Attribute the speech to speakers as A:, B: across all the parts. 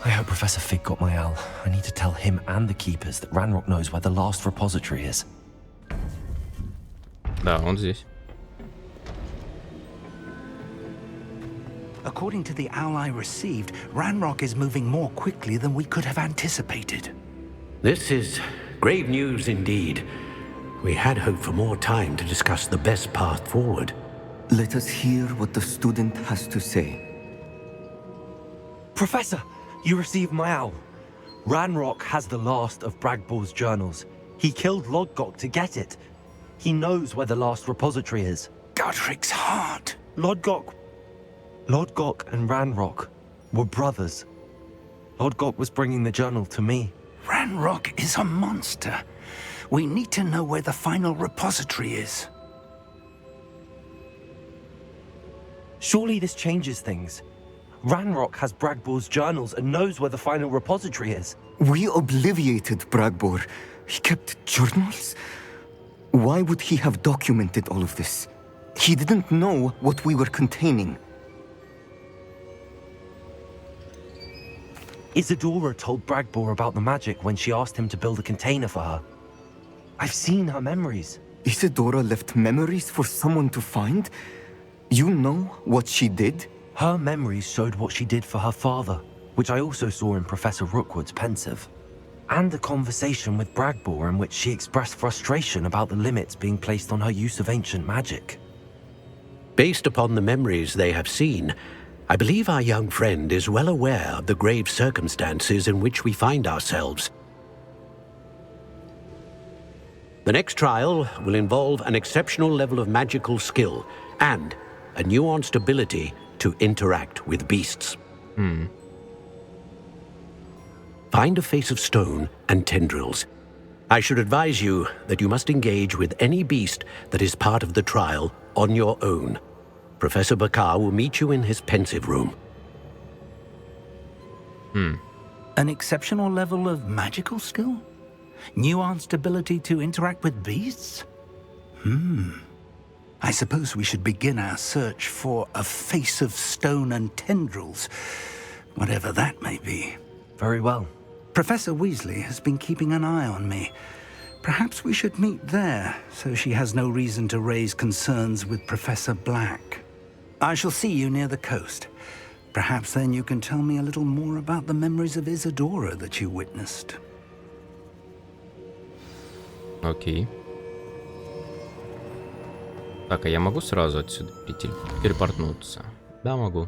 A: I hope Professor Fig got my owl. I need to tell him and the keepers that Ranrock knows where the last repository is.
B: Да, он здесь.
C: According to the owl I received, Ranrock is moving more quickly than we could have anticipated.
D: This is grave news indeed. We had hoped for more time to discuss the best path forward.
E: Let us hear what the student has to say.
A: Professor, you received my owl. Ranrock has the last of Bragbor's journals. He killed Lodgok to get it. He knows where the last repository is.
C: Godric's heart.
A: Lodgok and Ranrock were brothers. Lodgok was bringing the journal to me.
C: Ranrock is a monster. We need to know where the final repository is.
A: Surely this changes things. Ranrock has Bragbor's journals and knows where the final repository is.
E: We obliviated Bragbor. He kept journals? Why would he have documented all of this? He didn't know what we were containing.
A: Isidora told Bragbor about the magic when she asked him to build a container for her. I've seen her memories.
E: Isidora left memories for someone to find? You know what she did?
A: Her memories showed what she did for her father, which I also saw in Professor Rookwood's pensive. And a conversation with Bragbor in which she expressed frustration about the limits being placed on her use of ancient magic.
D: Based upon the memories they have seen, I believe our young friend is well aware of the grave circumstances in which we find ourselves. The next trial will involve an exceptional level of magical skill and a nuanced ability to interact with beasts. Find a face of stone and tendrils. I should advise you that you must engage with any beast that is part of the trial on your own. Professor Baccar will meet you in his pensive room.
C: An exceptional level of magical skill? Nuanced ability to interact with beasts? I suppose we should begin our search for a face of stone and tendrils, whatever that may be.
A: Very well.
C: Professor Weasley has been keeping an eye on me. Perhaps we should meet there, so she has no reason to raise concerns with Professor Black. I shall see you near the coast. Perhaps then you can tell me a little more about the memories of Isidora that you witnessed.
B: Окей. Так, а я могу сразу отсюда телепортнуться? Да, могу.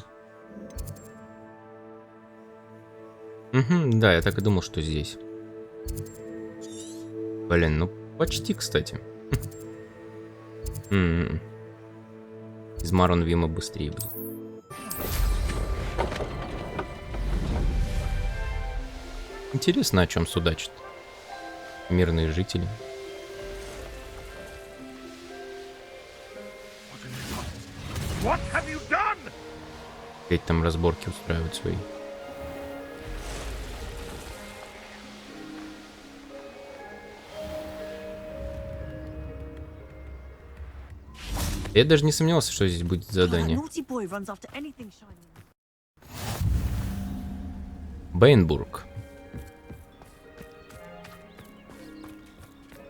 B: Да, я так и думал, что здесь. Блин, ну почти, кстати. Из Маронвима быстрее будет. Интересно, о чем судачат мирные жители. Опять там разборки устраивают свои. Я даже не сомневался, что здесь будет задание. Бейнбург.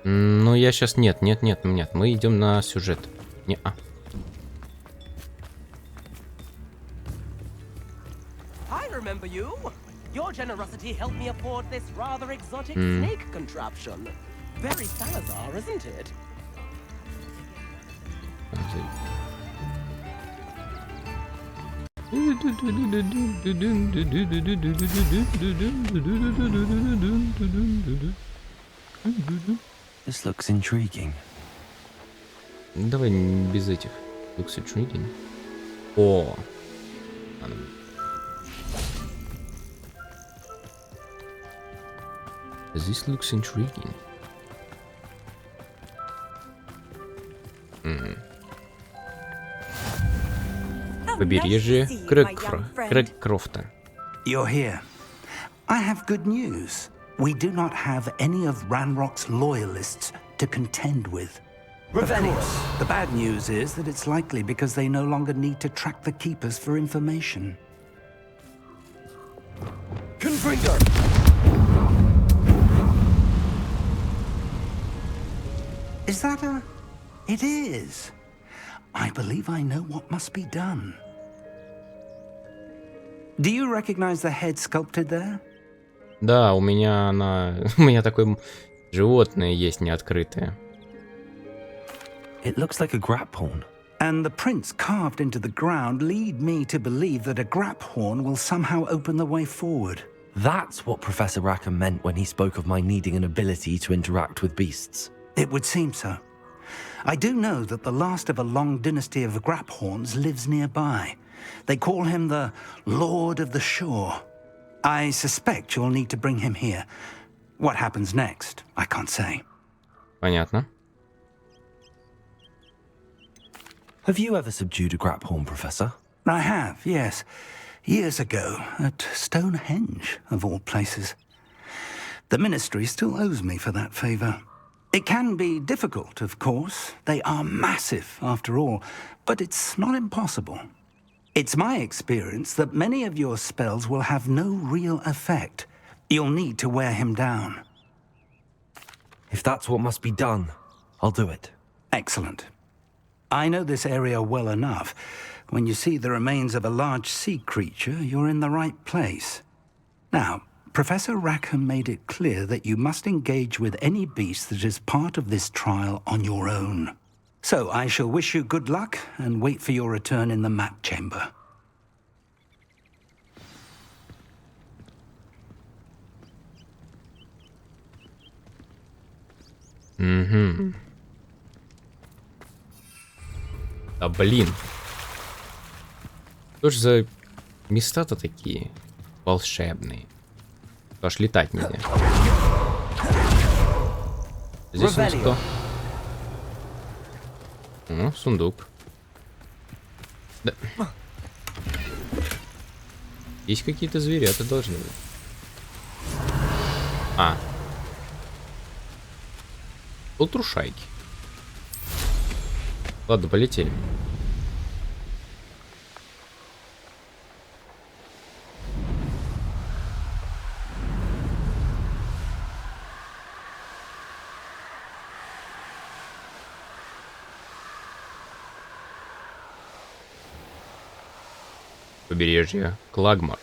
B: Ну, я сейчас... Нет. Мы идем на сюжет. Не-а.
F: Your generosity helped me afford this rather exotic snake contraption. Very Salazar, isn't it?
A: This looks intriguing.
B: Давай без этих. Looks intriguing. О! This looks intriguing. Побережье Крэгкрофта.
C: You're here. I have good news. We do not have any of Ranrock's loyalists to contend with. Of course, the bad news is that it's likely because they no longer need to track the keepers for information. Is that a... It is. I believe I know what must be done. Do you recognize the head sculpted there?
B: Да, у меня она... У меня такое животное есть неоткрытое.
A: It looks like a grap horn.
C: And the prints carved into the ground lead me to believe that a grap horn will somehow open the way forward.
A: That's what Professor Rackham meant when he spoke of my needing an ability to interact with beasts.
C: It would seem so. I do know that the last of a long dynasty of Graphorns lives nearby. They call him the Lord of the Shore. I suspect you'll need to bring him here. What happens next, I can't say.
B: Понятно.
A: Have you ever subdued a Graphorn, Professor?
C: I have, yes. Years ago, at Stonehenge, of all places. The Ministry still owes me for that favor. It can be difficult, of course. They are massive, after all, but it's not impossible. It's my experience that many of your spells will have no real effect. You'll need to wear him down.
A: If that's what must be done, I'll do it.
C: Excellent. I know this area well enough. When you see the remains of a large sea creature, you're in the right place. Now, Professor Rackham made it clear that you must engage with any beast that is part of this trial on your own. So I shall wish you good luck and wait for your return in the map chamber.
B: Угу. Да блин. Что ж за места-то такие волшебные? Аж летать нельзя. Здесь у нас кто? Ну, сундук. Да. Есть какие-то зверята должны быть. А. Полтрушайки. Ладно, полетели. Побережье Клагмар.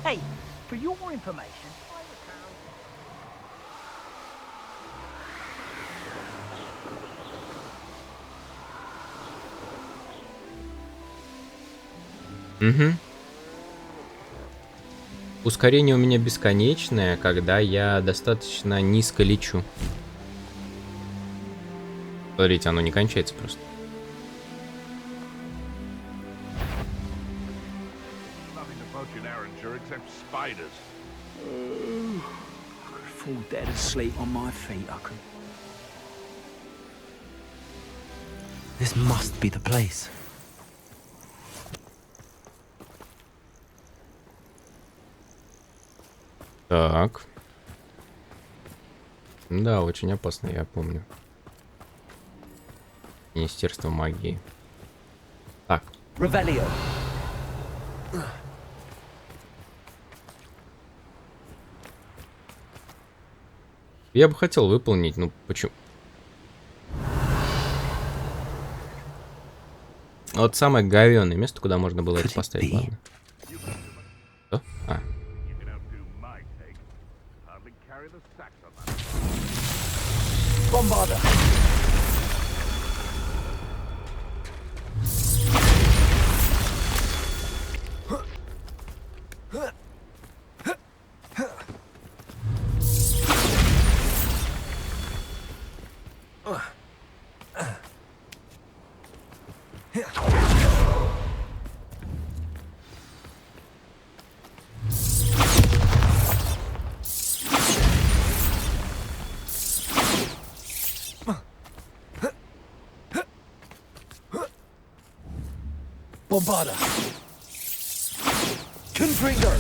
F: Hey, for your information,
B: Угу. Ускорение у меня бесконечное, когда я достаточно низко лечу. Смотрите, оно не кончается просто.
A: This must be the place.
B: Так. Да, очень опасно, я помню. Министерство магии. Так.
F: Revelio.
B: Я бы хотел выполнить, ну почему? Вот самое говёное место, куда можно было это поставить. Ладно. Что? А.
F: Bombarder. Bombarder. Confringo.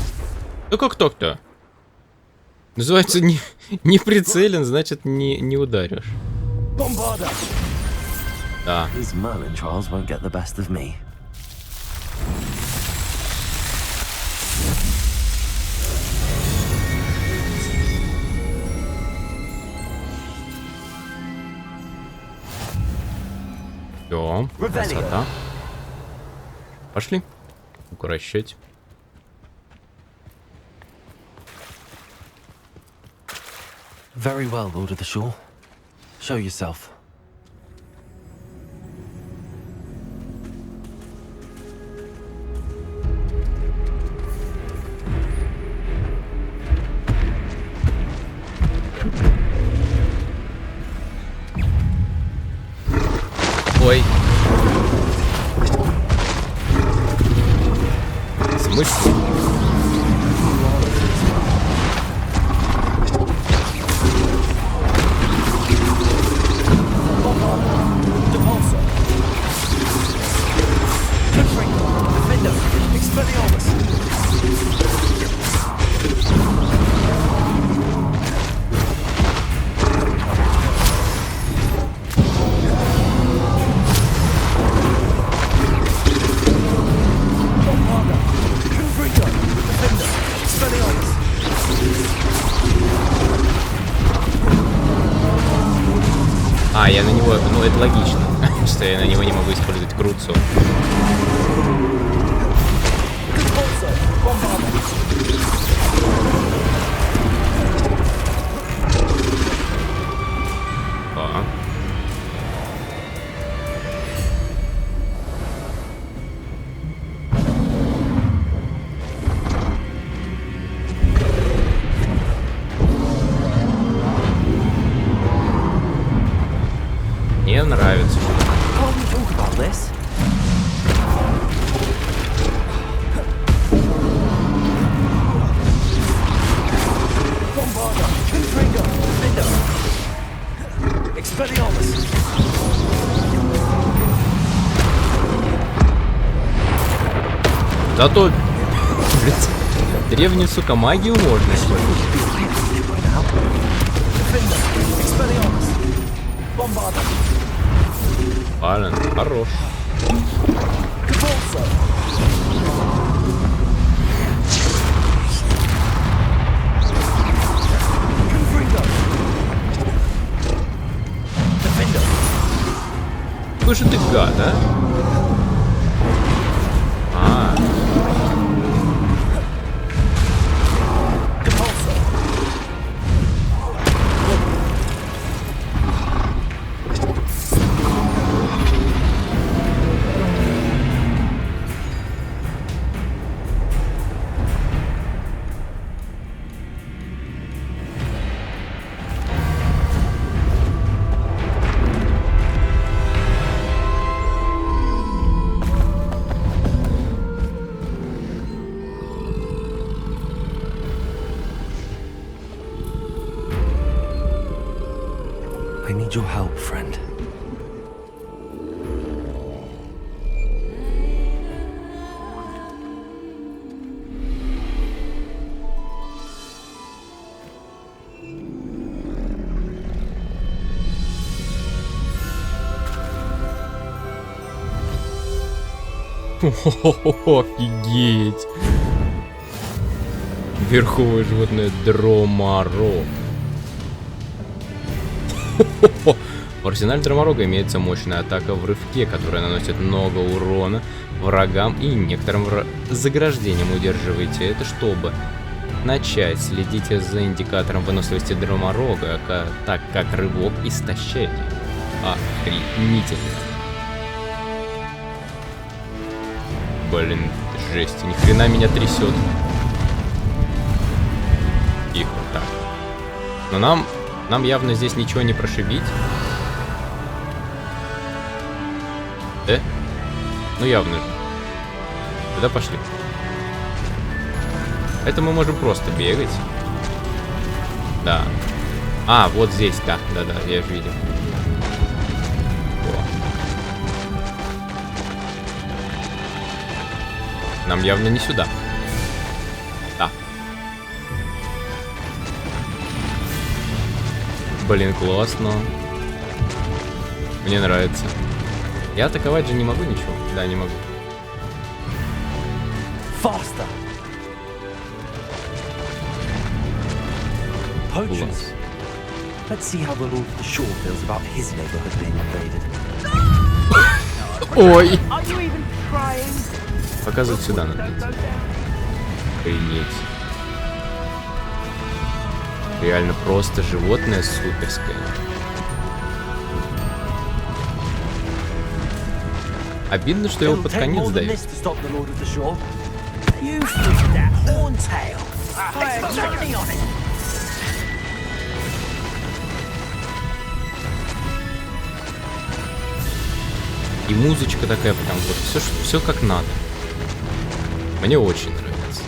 B: Ну как так-то? Называется не прицелен, значит не ударишь.
F: Bombarder.
B: Да.
A: These Merlin trials won't get the best of me.
B: О, красота. Пошли. Укорощать.
A: Very well, Lord of the Shore. Show yourself.
B: Ой. В смысле? А, я на него, ну это логично, что я на него не могу использовать крутцу. А. Мне нравится. Зато, блядь, древнюю, сука, магию можно использовать. Ален, хорош. Какой же ты гад, а?
A: I need your help, friend.
B: Офигеть! Верховое животное Дромарог. В арсенале Дромарога имеется мощная атака в рывке, которая наносит много урона врагам и некоторым заграждениям. Удерживайте это, чтобы начать. Следите за индикатором выносливости Дромарога, так как рывок истощает. Охренительно. Блин, жесть, ни хрена меня трясет. Тихо, так. Но нам явно здесь ничего не прошибить. Ну явно же. Тогда пошли. Это мы можем просто бегать. Да. А, вот здесь, да, я же видел. Нам явно не сюда. Да. Блин, классно. Мне нравится. Я атаковать же не могу ничего. Да, не могу.
A: Faster. Poachers. Let's see how the Lord of the Shore feels about his neighborhood being invaded.
B: Ой!
F: Are you even trying?
B: Показывать сюда надо. Охренеть. Реально просто животное суперское. Обидно, что его под конец дают.
F: You fixed that horntail. Exactly on it.
B: И музычка такая прям вот все как надо. Мне очень нравится.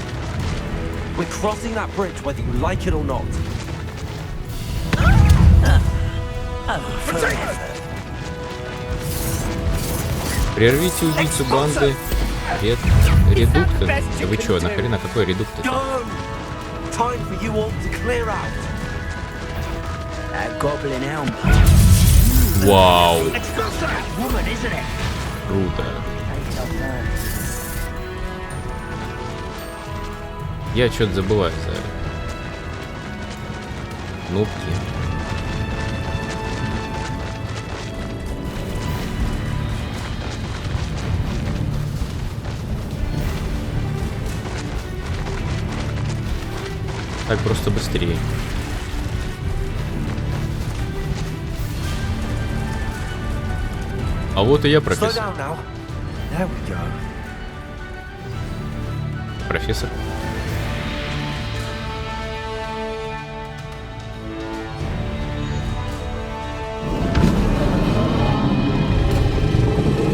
A: We're crossing that bridge whether you like it or not.
B: Прервите убийцу банды редукта. Да вы чё, нахрена какой редукт это?
A: Go! Time for you all to clear out.
F: That goblin elm.
B: Вау,
F: It's not that woman, isn't it?
B: круто. Я что-то забываю за кнопки. Так просто быстрее. А вот и я,
A: Slow
B: профессор.
A: down now. There we go.
B: Профессор.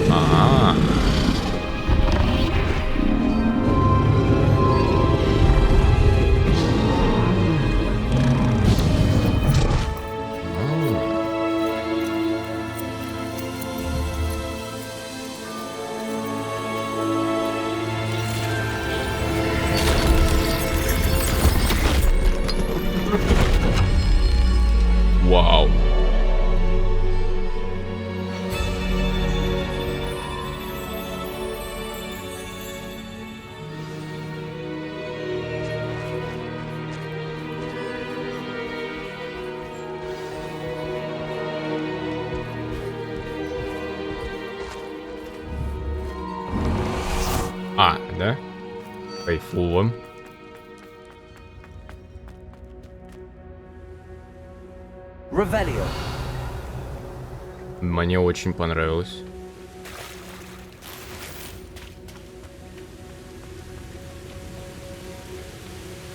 B: А-а-а. Вау. А, да? Кайфово.
A: Revelio.
B: Мне очень понравилось.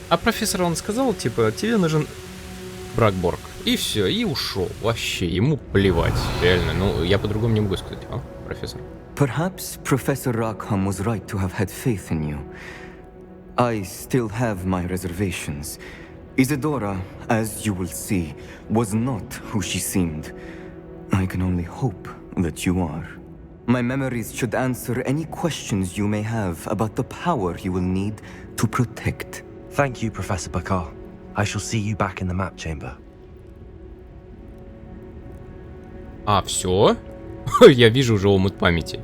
B: А профессор он сказал, типа, тебе нужен Брагборг. И все, и ушел. Вообще, ему плевать. Реально, ну, я по-другому не могу сказать. А, профессор?
E: Perhaps Professor Rackham was right to have had faith in you. I still have my reservations. Isidora, as you will see, was not who she seemed. I can only hope that you are. My memories should answer any questions you may have about the power you will need to protect.
A: Thank you, Professor Bакар. I shall see you back in the map chamber.
B: А, все? Я вижу уже омут памяти.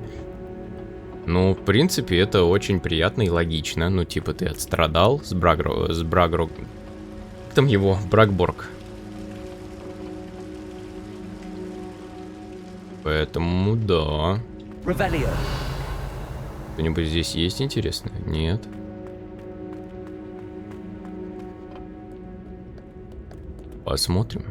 B: Ну, в принципе, это очень приятно и логично. Ну, типа, ты отстрадал с Брагрог... Там его, Брагборг. Поэтому, да.
A: Revelio.
B: Кто-нибудь здесь есть интересное? Нет. Посмотрим.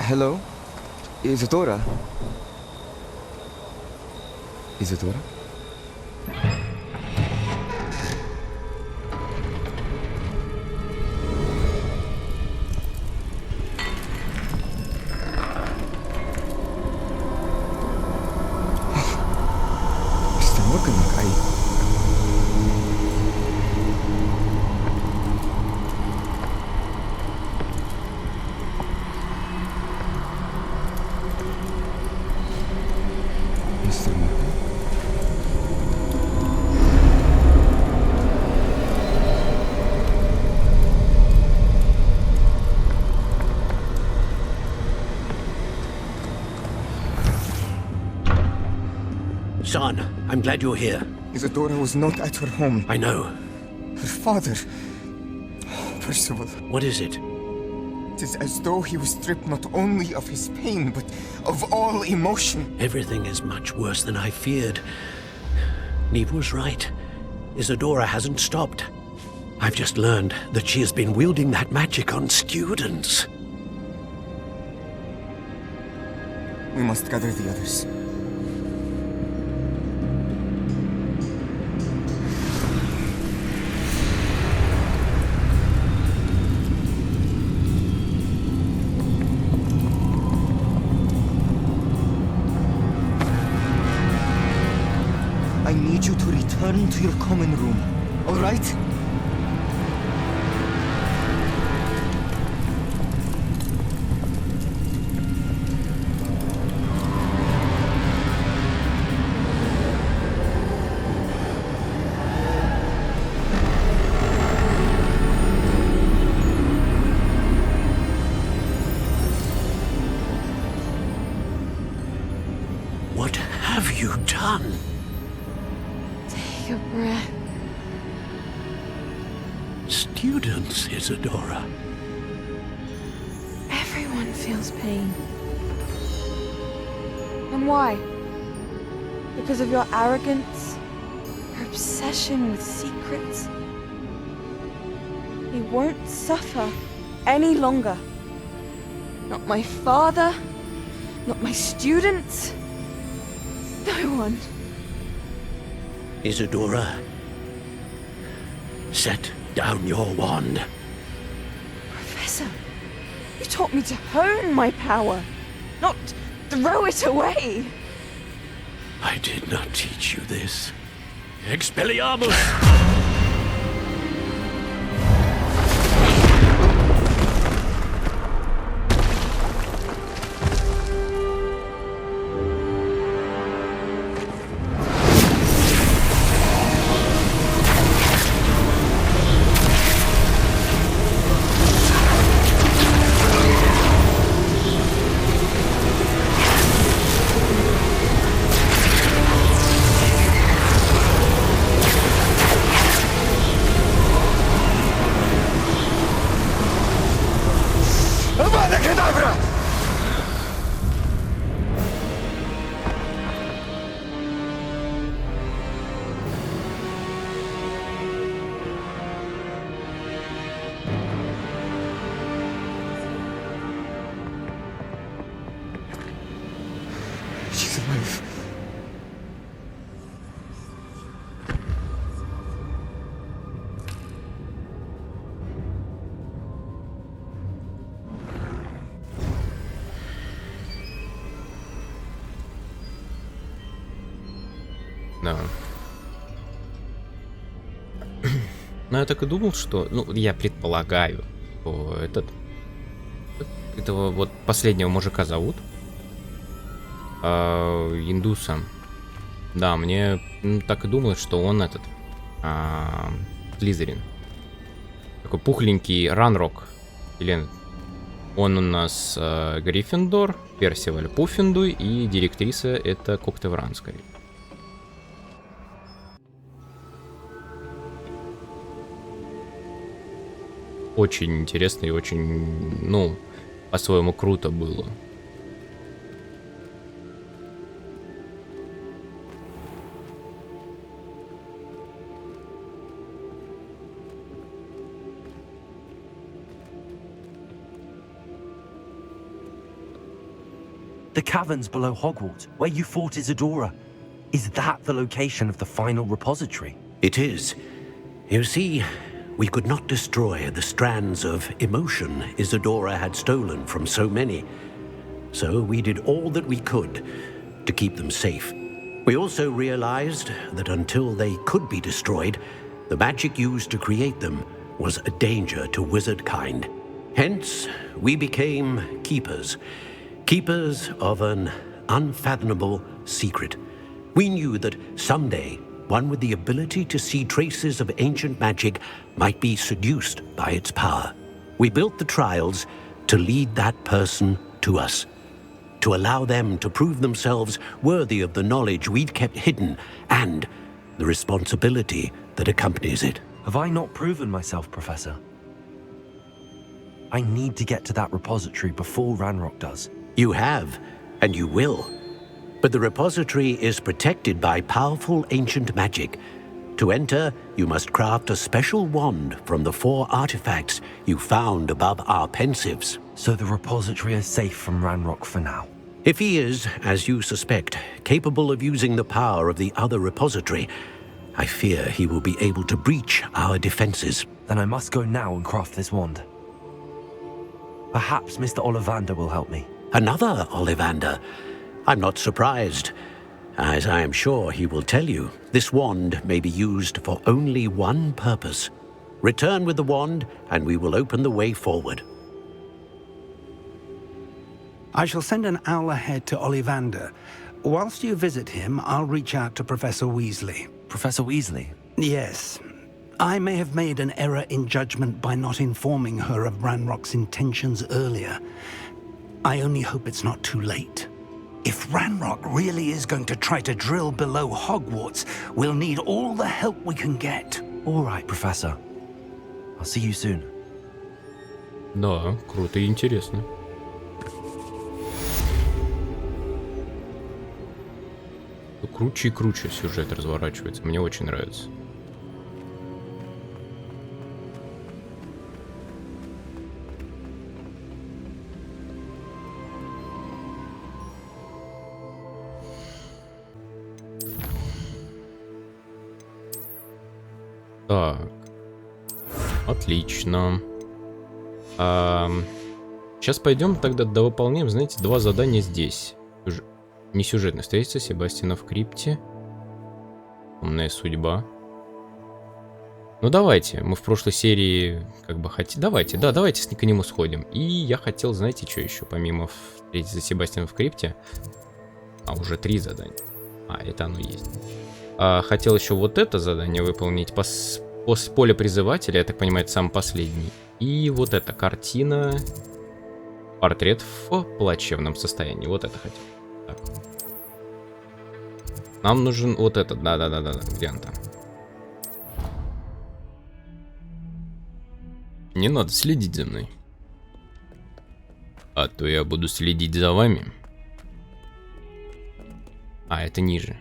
E: Hello? Isidora? Isidora? Mr. Morgan,
D: I'm glad you're here.
G: Isidora was not at her home.
D: I know.
G: Her father... Percival.
D: What is it?
G: It is as though he was stripped not only of his pain, but of all emotion.
D: Everything is much worse than I feared. Neve was right. Isidora hasn't stopped. I've just learned that she has been wielding that magic on students.
G: We must gather the others. I need you to return to your common room, all right?
D: What have you done?
H: Take a breath.
D: Students, Isidora.
H: Everyone feels pain. And why? Because of your arrogance? Your obsession with secrets? He won't suffer any longer. Not my father, not my students, no one.
D: Isidora, set down your wand.
H: Professor, you taught me to hone my power, not throw it away.
D: I did not teach you this. Expelliarmus!
G: She's alive.
B: Да. Но я так и думал, что... Ну, я предполагаю, что этого вот последнего мужика зовут. Индуса. Да, мне так и думалось, что он этот... Слизерин. Такой пухленький Ранрок. Или он у нас Гриффиндор, Персиваль Пуффиндуй, и директриса это Коктевранская. Очень интересно и очень, ну, по-своему круто было.
A: The caverns below Hogwarts, where you fought Isidora. Is that the location of the final repository?
D: It is. You see, we could not destroy the strands of emotion Isidora had stolen from so many. So we did all that we could to keep them safe. We also realized that until they could be destroyed, the magic used to create them was a danger to wizard kind. Hence, we became keepers. Keepers of an unfathomable secret. We knew that someday, one with the ability to see traces of ancient magic might be seduced by its power. We built the trials to lead that person to us. to allow them to prove themselves worthy of the knowledge we'd kept hidden and the responsibility that accompanies it.
A: Have I not proven myself, Professor? I need to get to that repository before Ranrock does.
D: You have, and you will. But the repository is protected by powerful ancient magic. To enter, you must craft a special wand from the 4 artifacts you found above our pensives.
A: So the repository is safe from Ranrock for now.
D: If he is, as you suspect, capable of using the power of the other repository, I fear he will be able to breach our defenses.
A: Then I must go now and craft this wand. Perhaps Mr. Ollivander will help me.
D: Another Ollivander? I'm not surprised. As I am sure he will tell you, this wand may be used for only one purpose. Return with the wand, and we will open the way forward.
C: I shall send an owl ahead to Ollivander. Whilst you visit him, I'll reach out to Professor Weasley.
A: Professor Weasley?
C: Yes. I may have made an error in judgment by not informing her of Ranrock's intentions earlier. I only hope it's not too late. If Ranrock really is going to try to drill below Hogwarts, we'll need all the help we can get.
A: All right, Professor. I'll see you soon.
B: Да, круто и интересно. Круче и круче сюжет разворачивается. Мне очень нравится. Так. Отлично. Сейчас пойдем тогда довыполняем, знаете, 2 задания здесь. Не сюжетная встреча Себастьяна в крипте. Умная судьба. Ну давайте, мы в прошлой серии как бы хотели... Давайте к нему сходим. И я хотел, знаете, что еще, помимо встретить за Себастьяном в крипте. Уже 3 задания. Это оно есть. Хотел еще вот это задание выполнить с поля призывателя, я так понимаю, это самый последний. И вот эта картина. Портрет в плачевном состоянии. Вот это хотел. Так. Нам нужен вот этот. Да. Где он там? Не надо следить за мной. А то я буду следить за вами. Это ниже.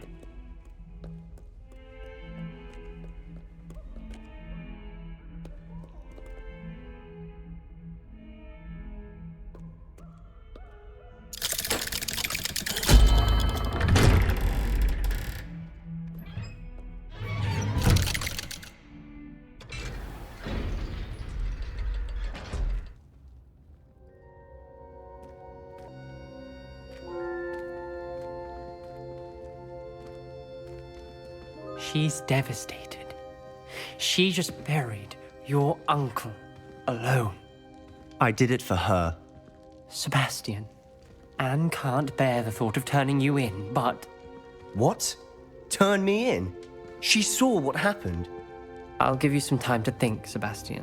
I: She's devastated. She just buried your uncle alone.
J: I did it for her.
I: Sebastian, Anne can't bear the thought of turning you in, but...
J: What? Turn me in? She saw what happened.
I: I'll give you some time to think, Sebastian.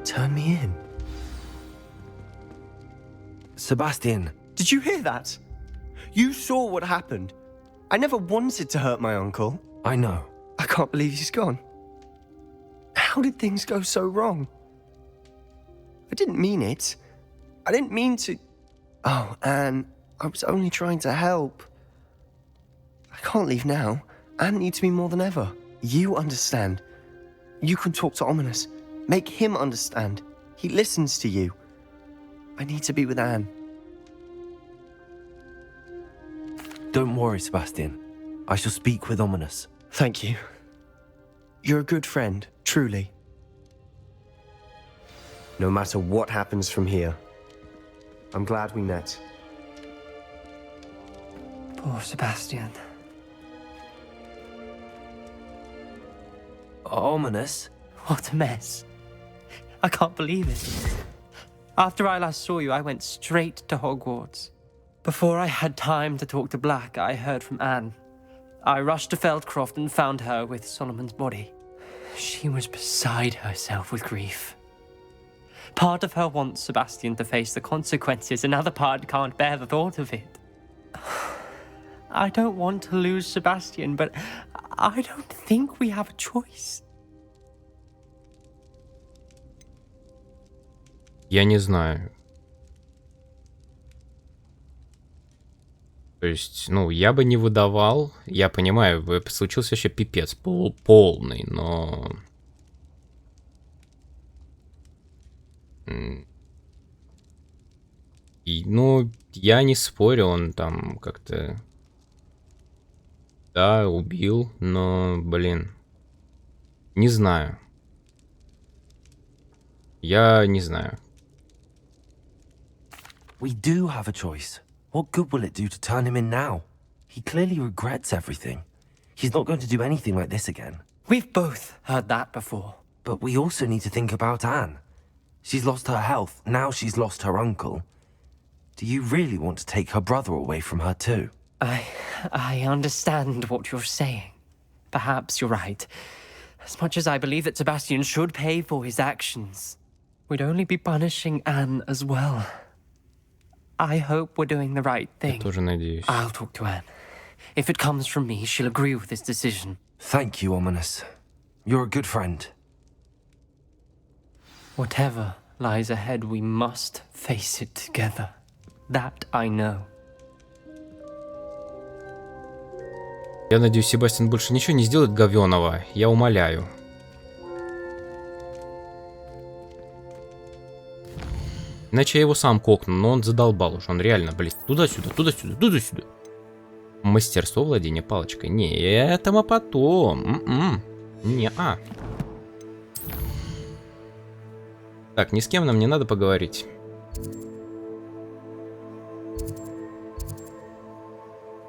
J: Turn me in?
A: Sebastian.
J: Did you hear that? You saw what happened. I never wanted to hurt my uncle.
A: I know.
J: I can't believe he's gone. How did things go so wrong? I didn't mean it. I didn't mean to... Oh, Anne, I was only trying to help. I can't leave now. Anne needs me more than ever. You understand. You can talk to Ominous. Make him understand. He listens to you. I need to be with Anne.
A: Don't worry, Sebastian. I shall speak with Ominous.
J: Thank you. You're a good friend, truly. No matter what happens from here, I'm glad we met.
I: Poor Sebastian.
A: Ominous?
I: What a mess. I can't believe it. After I last saw you, I went straight to Hogwarts. Before I had time to talk to Black, I heard from Anne. I rushed to Feldcroft and found her with Solomon's body. She was beside herself with grief. Part of her wants Sebastian to face the consequences, another part can't bear the thought of it. I don't want to lose Sebastian, but I don't think we have a choice.
B: Я не знаю. То есть, ну, я бы не выдавал. Я понимаю, случился вообще пипец полный, но... И, ну, я не спорю, он там как-то... Да, убил, но, блин... Не знаю. Я не знаю.
A: We do have a choice. What good will it do to turn him in now? He clearly regrets everything. He's not going to do anything like this again.
I: We've both heard that before.
A: But we also need to think about Anne. She's lost her health, now she's lost her uncle. Do you really want to take her brother away from her too?
I: I understand what you're saying. Perhaps you're right. As much as I believe that Sebastian should pay for his actions, we'd only be punishing Anne as well. I hope we're doing the right thing.
B: Я тоже надеюсь.
I: I'll talk to Anne. If it comes from me, she'll agree with this decision.
A: Thank you, Ominous. You're a good friend.
I: Whatever lies ahead, we must face it together. That I know.
B: Я надеюсь, Себастьян больше ничего не сделает говёного. Я умоляю. Иначе я его сам кокну, но он задолбал уж. Он реально, блин, туда-сюда, туда-сюда, туда-сюда. Мастерство владения палочкой. Не, это мы потом. Не-а. Так, ни с кем нам не надо поговорить.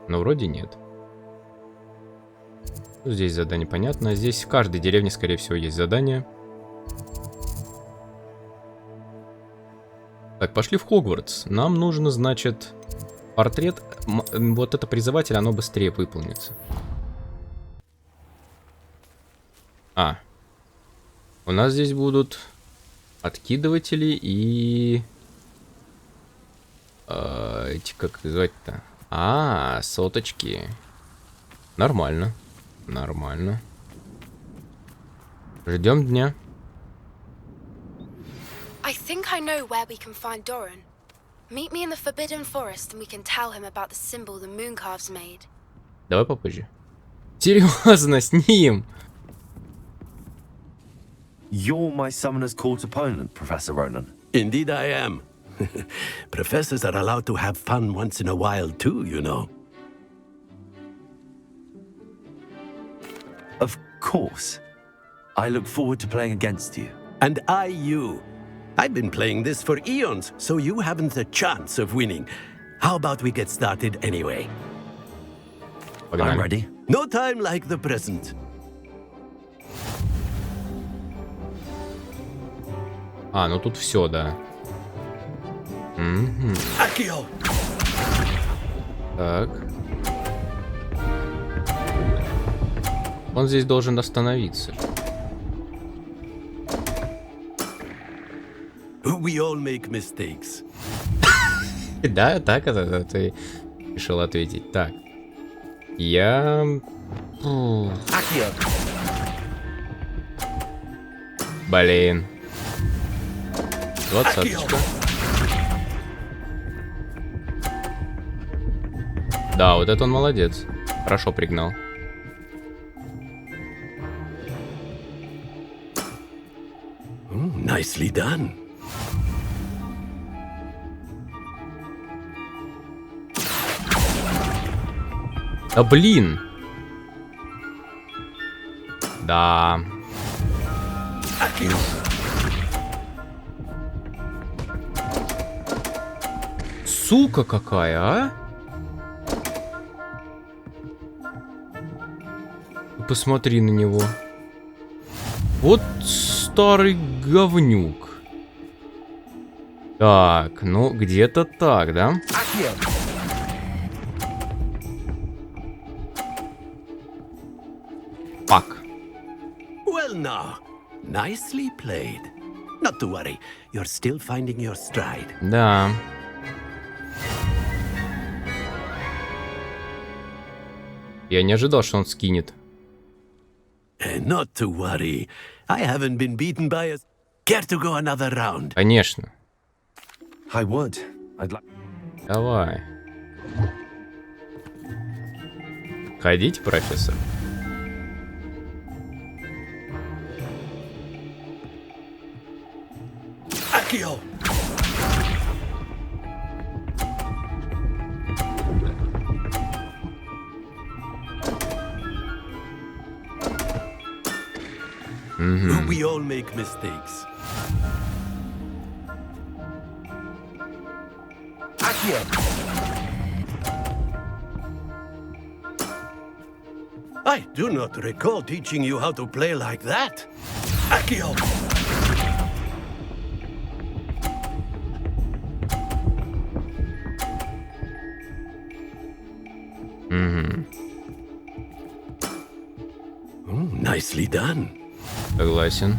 B: Но вроде нет. Здесь задание понятно. Здесь в каждой деревне, скорее всего, есть задание. Так, пошли в Хогвартс. Нам нужно, значит, портрет. Вот это призыватель, оно быстрее выполнится. А. У нас здесь будут откидыватели и... эти, как звать-то? А, соточки. Нормально. Нормально. Ждем дня.
K: I think I know where we can find Doran. Meet me in the Forbidden Forest and we can tell him about the symbol the Mooncalves made.
B: Давай попозже. Серьезно, с ним?
A: You're my summoner's court opponent, Professor Ronan.
D: Indeed I am. Professors are allowed to have fun once in a while too, you know.
A: Of course. I look forward to playing against you.
D: And I you. I've been playing this for eons, so you haven't a chance of winning. How about we get started anyway?
A: I'm ready.
D: No time like the present.
B: А, ну тут все, да.
D: Акио!
B: Так. Он здесь должен остановиться.
D: We all make mistakes.
B: Да, так это ты решил ответить. Так. Я... Блин. 20-очка. Да, вот это он молодец. Хорошо пригнал.
D: Nicely done.
B: Да блин. Да. Сука какая, а? Посмотри на него. Вот старый говнюк. Так, ну где-то так, да? Пак.
D: Well now, nicely played. Not to worry, you're still finding your stride.
B: Да. Я не ожидал, что он скинет.
D: Not to worry. I haven't been beaten by a... Care to go another round?
B: Конечно.
A: I would. I'd like.
B: Давай. Ходите, профессор.
D: Accio! We all make mistakes.
A: Accio!
D: I do not recall teaching you how to play like that. Accio! Nicely done.
B: Согласен.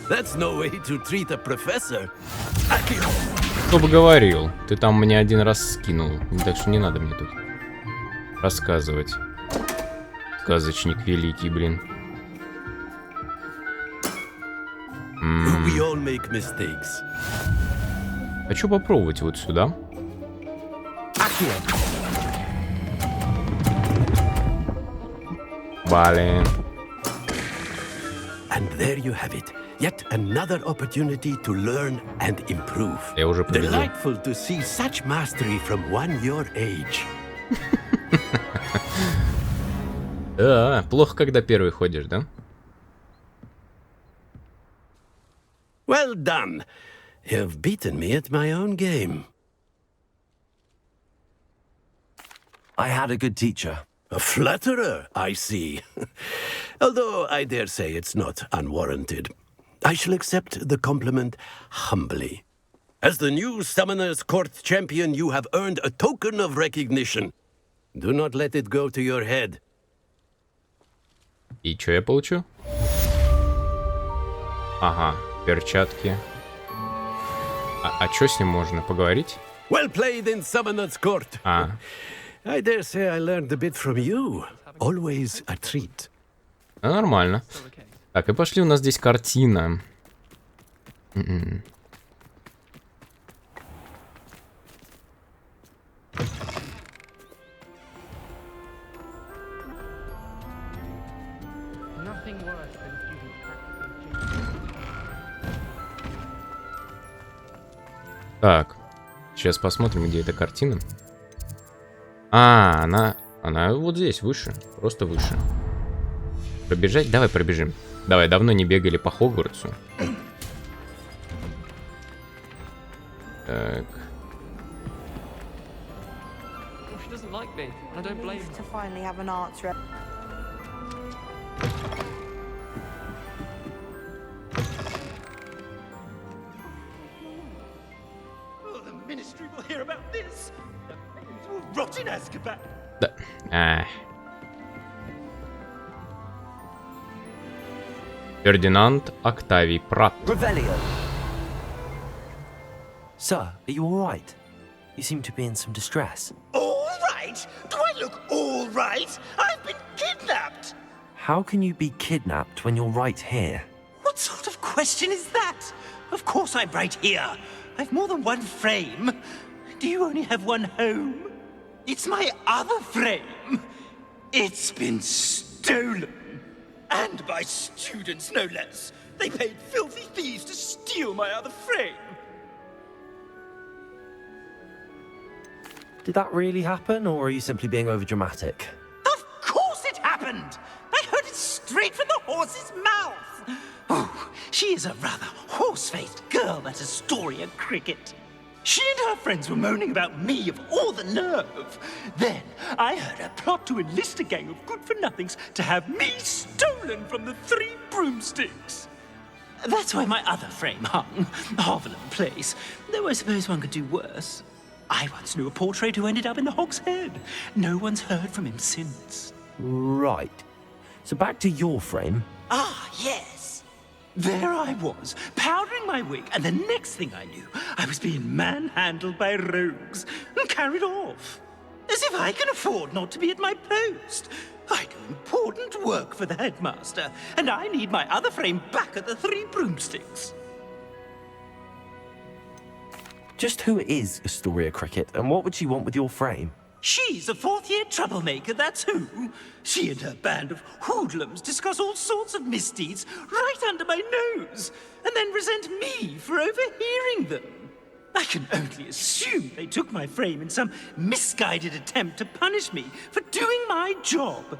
D: That's no way to treat a professor. Accio!
B: Кто бы говорил, ты там мне один раз скинул, так что не надо мне тут рассказывать. Сказочник великий, блин.
D: We all make mistakes.
B: Хочу попробовать вот сюда. Блин.
D: And there you have it. Yet another opportunity to learn and improve.
B: Я уже победил.
D: Delightful to see such mastery from one your age.
B: Да, плохо, когда первый ходишь, да?
D: Well done. You've beaten me at my own game.
A: I had a good teacher.
D: A flatterer, I see. Although I dare say it's not unwarranted. I shall accept the compliment humbly. As the new Summoner's Court champion, you have earned a token of recognition. Do not let it go to your head.
B: И что я получу? Ага, перчатки. А что с ним можно поговорить?
D: Well played in Summoner's Court. I dare say I learned a bit from you. Always a treat.
B: Нормально. Так, и пошли, у нас здесь картина. Так, сейчас посмотрим, где эта картина. А, она вот здесь, выше, просто выше. Пробежать? Давай пробежим. Давай, давно не бегали по Хогвартсу. Так. Да. Фердинанд Октавий Прат.
A: Sir, are you all right? You seem to be in some distress.
L: All right? Do I look all right? I've been kidnapped!
A: How can you be kidnapped when you're right here?
L: What sort of question is that? Of course I'm right here. I've more than one frame. Do you only have one home? It's my other frame. It's been stolen. And by students, no less. They paid filthy thieves to steal my other frame.
A: Did that really happen, or are you simply being overdramatic?
L: Of course it happened! I heard it straight from the horse's mouth! Oh, she is a rather horse-faced girl, that Astoria Cricket. She and her friends were moaning about me of all the nerve. Then I heard her plot to enlist a gang of good-for-nothings to have me stolen from the 3 broomsticks. That's why my other frame hung, Harvard place, though I suppose one could do worse. I once knew a portrait who ended up in the Hog's Head. No one's heard from him since.
A: Right. So back to your frame.
L: Ah, yes. There I was, powdering my wig, and the next thing I knew, I was being manhandled by rogues and carried off. As if I can afford not to be at my post. I do important work for the headmaster, and I need my other frame back at the Three Broomsticks.
A: Just who is Astoria Cricket, and what would she want with your frame?
L: She's a fourth-year troublemaker, that's who. She and her band of hoodlums discuss all sorts of misdeeds right under my nose, and then resent me for overhearing them. I can only assume they took my frame in some misguided attempt to punish me for doing my job.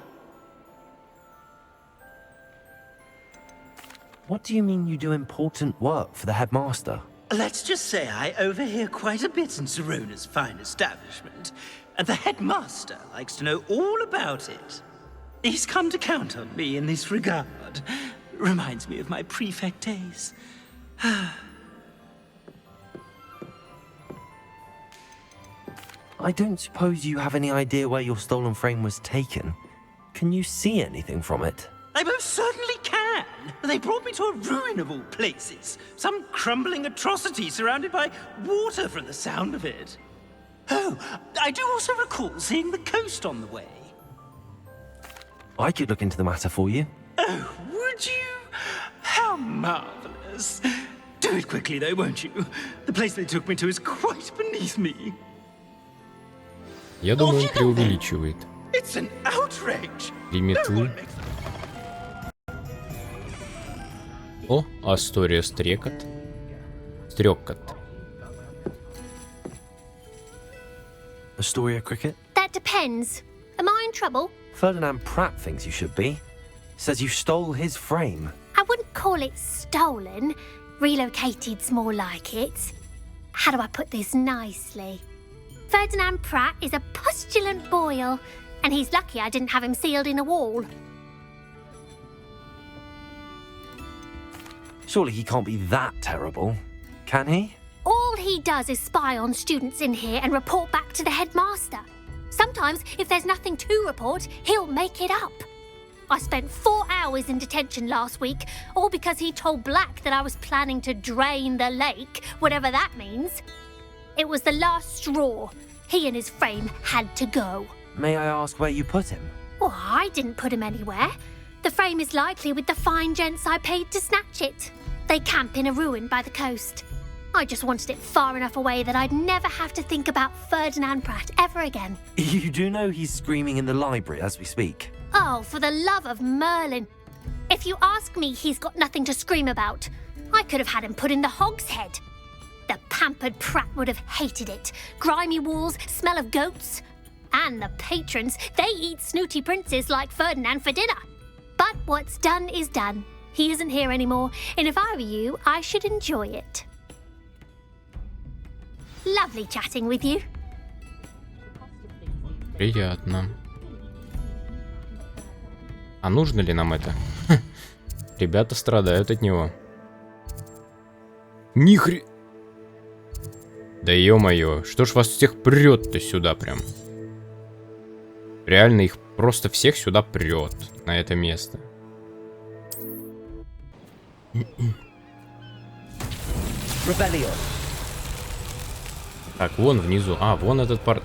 A: What do you mean you do important work for the headmaster?
L: Let's just say I overhear quite a bit in Serona's fine establishment, and the headmaster likes to know all about it. He's come to count on me in this regard. Reminds me of my prefect days.
A: I don't suppose you have any idea where your stolen frame was taken. Can you see anything from it?
L: I most certainly can. They brought me to a ruin of all places. Some crumbling atrocity surrounded by water from the sound of it. Oh, I do also recall seeing the coast on the way.
A: I could look into the matter for you.
L: Oh, would you? How marvelous. Do it quickly though, won't you? The place they took me to is quite beneath me.
B: Я думаю, он преувеличивает.
L: It's an outrage.
B: Лимиты. О, Астория Стрекот. Стрекот.
A: Astoria Cricket?
M: That depends. Am I in trouble?
A: Ferdinand Pratt thinks you should be. Says you stole his frame.
M: I wouldn't call it stolen. Relocated's more like it. How do I put this nicely? Ferdinand Pratt is a postulant boil, and he's lucky I didn't have him sealed in a wall.
A: Surely he can't be that terrible, can he?
M: All he does is spy on students in here and report back to the headmaster. Sometimes, if there's nothing to report, he'll make it up. I spent 4 hours in detention last week, all because he told Black that I was planning to drain the lake, whatever that means. It was the last straw. He and his frame had to go.
A: May I ask where you put him?
M: Well, I didn't put him anywhere. The frame is likely with the fine gents I paid to snatch it. They camp in a ruin by the coast. I just wanted it far enough away that I'd never have to think about Ferdinand Pratt ever again.
A: You do know he's screaming in the library as we speak.
M: Oh, for the love of Merlin. If you ask me, he's got nothing to scream about. I could have had him put in the Hog's Head. The pampered Pratt would have hated it. Grimy walls, smell of goats. And the patrons, they eat snooty princes like Ferdinand for dinner. But what's done is done. He isn't here anymore, and if I were you, I should enjoy it. Lovely chatting with you.
B: Приятно. А нужно ли нам это? Ребята страдают от него. Нихре... Да ё-моё, что ж вас всех прёт-то сюда прям? Реально их просто всех сюда прёт, на это место. Так, вон внизу. А, вон этот порт.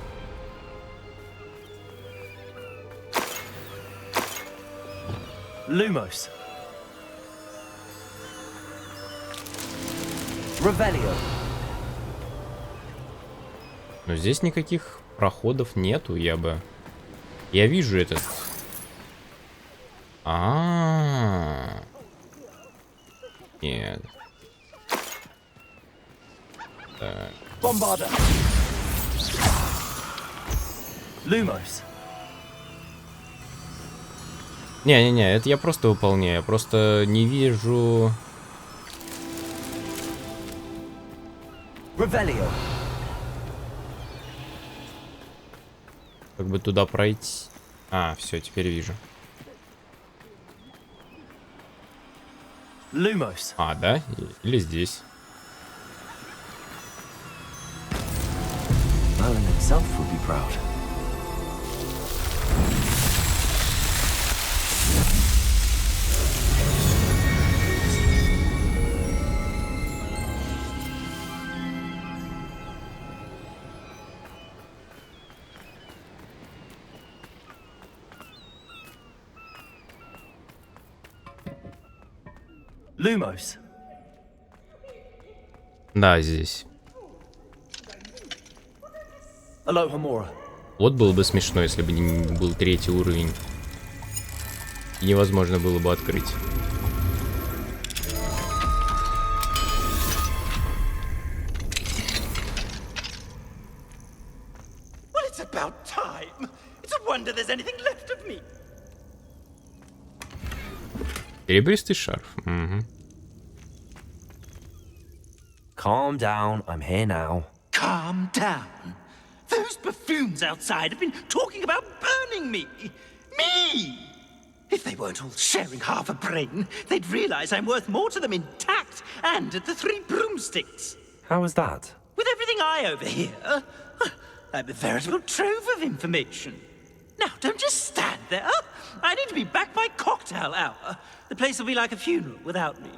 A: Lumos. Revelio.
B: Но здесь никаких проходов нету, я вижу этот. Нет. Так.
A: Bombarder. Lumos.
B: Не-не-не, это я просто выполняю. Я просто не вижу...
A: Revelio.
B: Как бы туда пройти. А, все, теперь вижу.
A: Lumos.
B: А, да? Или здесь.
A: Merlin himself would be proud. Lumos.
B: Да, здесь. Вот было бы смешно, если бы не был 3-й уровень. И невозможно было бы открыть.
L: Well, it's about time. It's a wonder there's anything left of me.
B: Серебристый шарф. Угу.
A: Calm down, I'm here now.
L: Calm down. Those buffoons outside have been talking about burning me. Me! If they weren't all sharing half a brain, they'd realize I'm worth more to them intact and at the 3 broomsticks.
A: How was that?
L: With everything I overhear, I'm a veritable trove of information. Now, don't just stand there. I need to be back by cocktail hour. The place will be like a funeral without me.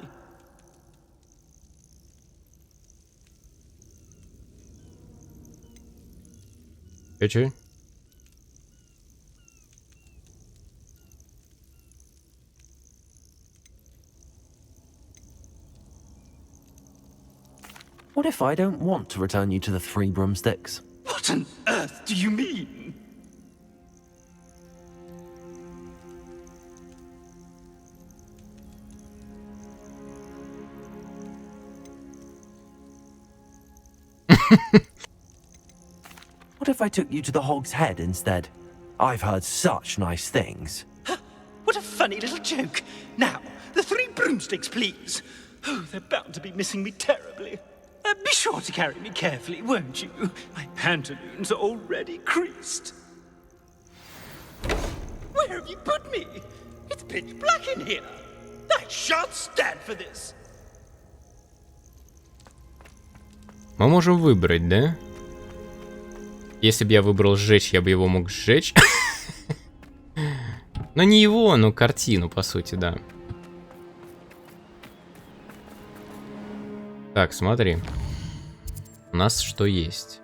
B: Че?
A: What if I don't want to return you to the 3 broomsticks?
L: What on earth do you mean?
A: What if I took you to the Hog's Head instead? I've heard such nice things.
L: What a funny little joke. Now, the 3 broomsticks, please. Oh, they're bound to be missing me terribly. Be sure to carry me carefully, won't you? My pantaloons are already creased. Where have you put me? It's pitch black in here. I shan't stand for this.
B: Мы можем выбрать, да? Если бы я выбрал сжечь, я бы его мог сжечь. Но не его, но картину, по сути, да. Так, смотри. У нас что есть?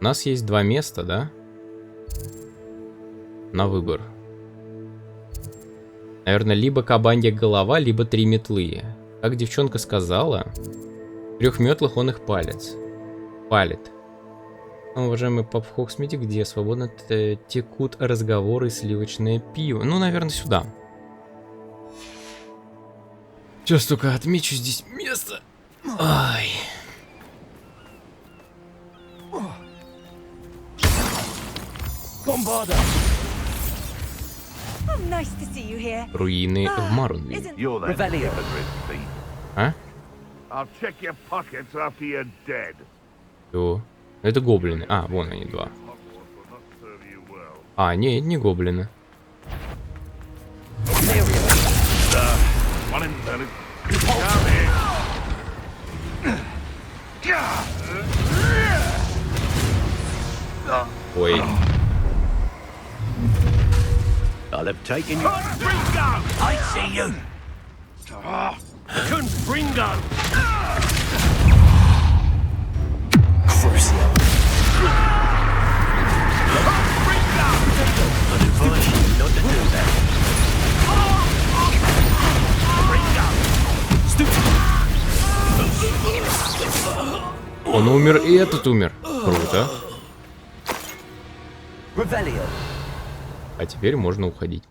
B: У нас есть 2 места, да? На выбор. Наверное, либо кабанья голова, либо 3 метлы. Как девчонка сказала, в 3 метлах он их палит. Уважаемый пап в Хогсмите, где свободно текут разговоры и сливочное пиво. Ну, наверное, сюда. Сейчас только отмечу здесь место. Ай. Руины в Марунве. А? Чего? Это гоблины. А, вон они 2. А, не, это не гоблины. Ой.
D: I'll have taken you.
L: I see you.
D: Confringo!
A: Crucio.
D: I'd advise you not to do that.
B: Он умер, и этот умер. Круто. А теперь можно уходить.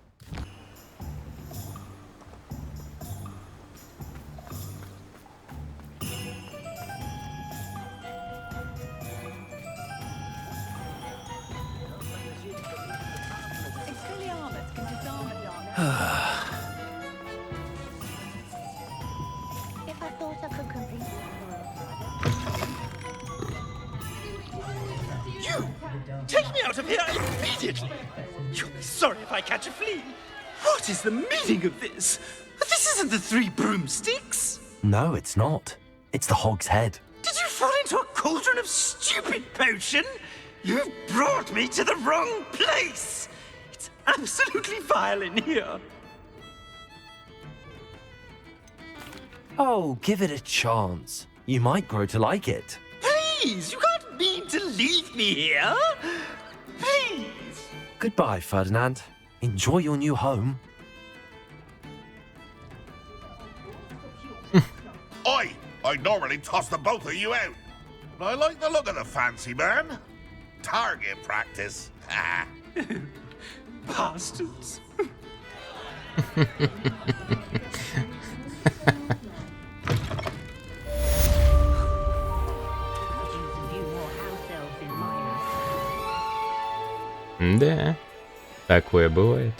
L: Take me out of here immediately! You'll be sorry if I catch a flea. What is the meaning of this? This isn't the 3 broomsticks.
A: No, it's not. It's the Hog's Head.
L: Did you fall into a cauldron of stupid potion? You've brought me to the wrong place! It's absolutely vile in here.
A: Oh, give it a chance. You might grow to like it.
L: Please, you can't mean to leave me here. Please.
A: Goodbye, Ferdinand. Enjoy your new home.
N: I'd normally toss the both of you out. But I like the look of the fancy man. Target practice.
L: Bastards.
B: Да, такое бывает.